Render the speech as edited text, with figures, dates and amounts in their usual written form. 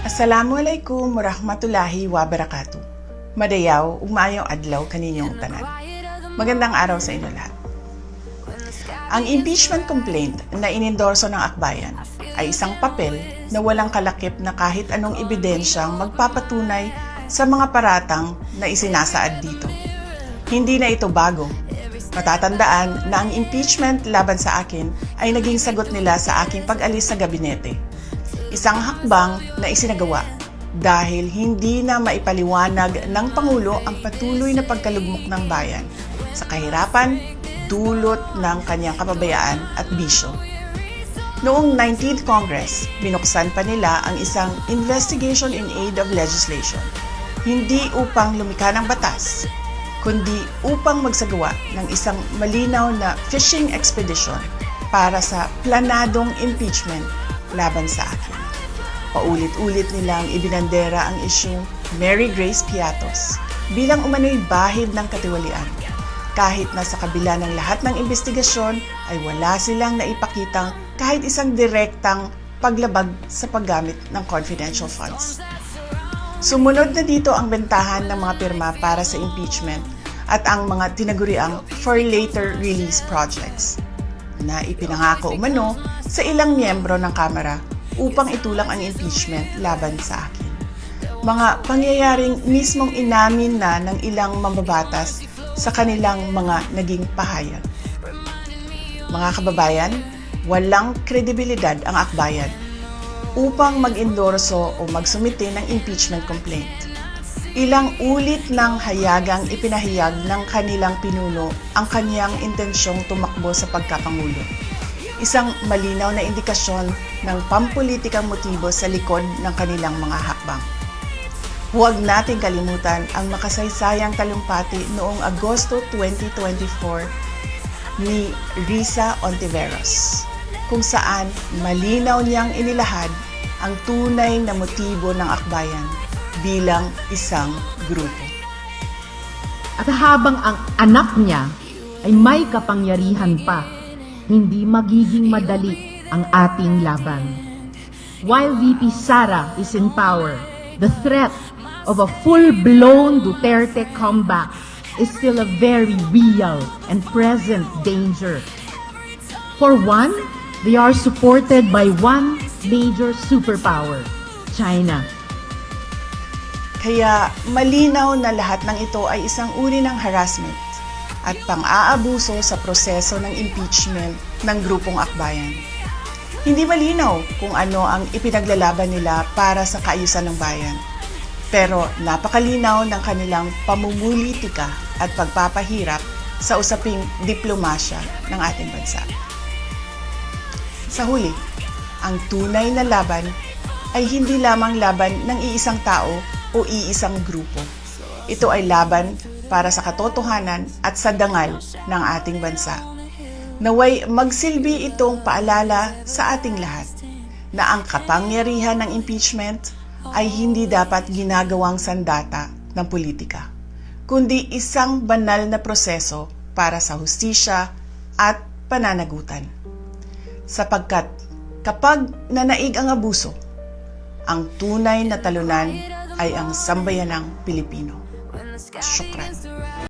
Assalamualaikum warahmatullahi wabarakatuh. Madayaw, ug maayong adlaw kaninyong tanan. Magandang araw sa inyo lahat. Ang impeachment complaint na inendorso ng akbayan ay isang papel na walang kalakip na kahit anong ebidensyang magpapatunay sa mga paratang na isinasaad dito. Hindi na ito bago. Matatandaan na ang impeachment laban sa akin ay naging sagot nila sa aking pag-alis sa gabinete. Isang hakbang na isinagawa dahil hindi na maipaliwanag ng Pangulo ang patuloy na pagkalugmok ng bayan sa kahirapan dulot ng kanyang kapabayaan at bisyo. Noong 19th Congress, binuksan pa nila ang isang Investigation in Aid of Legislation, hindi upang lumikha ng batas, kundi upang magsagawa ng isang malinaw na fishing expedition para sa planadong impeachment laban sa akin. Paulit-ulit nilang ibinandera ang isyung Mary Grace Piatos bilang umano'y bahid ng katiwalian. Kahit na sa kabila ng lahat ng investigasyon ay wala silang naipakitang kahit isang direktang paglabag sa paggamit ng confidential funds. Sumunod na dito ang bentahan ng mga pirma para sa impeachment at ang mga tinaguriang for later release projects na ipinangako umano sa ilang miyembro ng Kamara upang itulak ang impeachment laban sa akin. Mga pangyayaring mismong inamin na ng ilang mambabatas sa kanilang mga naging pahayag. Mga kababayan, walang kredibilidad ang akbayan upang mag-endorso o magsumite ng impeachment complaint. Ilang ulit ng hayagang ipinahayag ng kanilang pinuno ang kaniyang intensyong tumakbo sa pagkapangulo. Isang malinaw na indikasyon ng pampulitikang motibo sa likod ng kanilang mga hakbang. Huwag nating kalimutan ang makasaysayang talumpati noong Agosto 2024 ni Risa Ontiveros, kung saan malinaw niyang inilahad ang tunay na motibo ng akbayan bilang isang grupo. At habang ang anak niya ay may kapangyarihan pa, hindi magiging madali ang ating laban. While VP Sara is in power, the threat of a full-blown Duterte comeback is still a very real and present danger. For one, they are supported by one major superpower, China. Kaya malinaw na lahat ng ito ay isang uri ng harassment at pang-aabuso sa proseso ng impeachment ng grupong akbayan. Hindi malinaw kung ano ang ipinaglalaban nila para sa kaayusan ng bayan. Pero napakalinaw ng kanilang pamumulitika at pagpapahirap sa usaping diplomasya ng ating bansa. Sa huli, ang tunay na laban ay hindi lamang laban ng iisang tao o iisang grupo. Ito ay laban para sa katotohanan at sa dangal ng ating bansa. Naway magsilbi itong paalala sa ating lahat na ang kapangyarihan ng impeachment ay hindi dapat ginagawang sandata ng politika, kundi isang banal na proseso para sa hustisya at pananagutan. Sapagkat kapag nanaig ang abuso, ang tunay na talunan ay ang sambayanang Pilipino. Syukran.